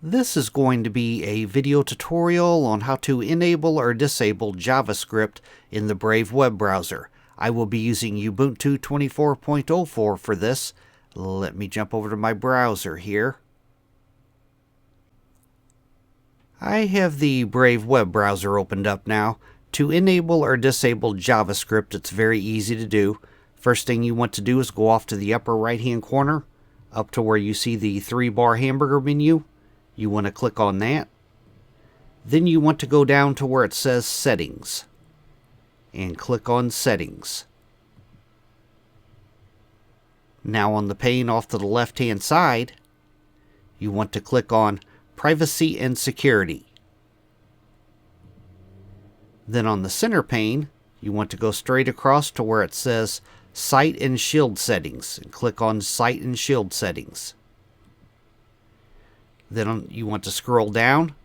This is going to be a video tutorial on how to enable or disable JavaScript in the Brave web browser. I will be using Ubuntu 24.04 for this. Let me jump over to my browser here. I have the Brave web browser opened up now. To enable or disable JavaScript, it's very easy to do. First thing you want to do is go off to the upper right hand corner, up to where you see the 3-bar hamburger menu. You want to click on that. Then you want to go down to where it says Settings and click on Settings. Now on the pane off to the left hand side, you want to click on Privacy and Security. Then on the center pane, you want to go straight across to where it says Site and Shield Settings and click on Site and Shield Settings. Then you want to scroll down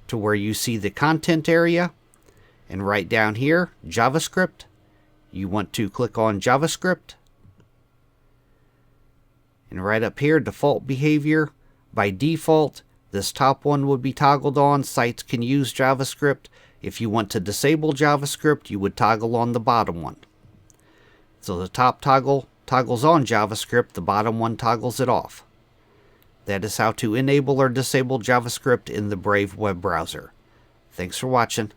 to where you see the content area, and right down here, JavaScript. You want to click on JavaScript. And right up here, default behavior. By default, this top one would be toggled on. Sites can use JavaScript. If you want to disable JavaScript, you would toggle on the bottom one. So the top toggle toggles on JavaScript, the bottom one toggles it off. That is how to enable or disable JavaScript in the Brave web browser. Thanks for watching.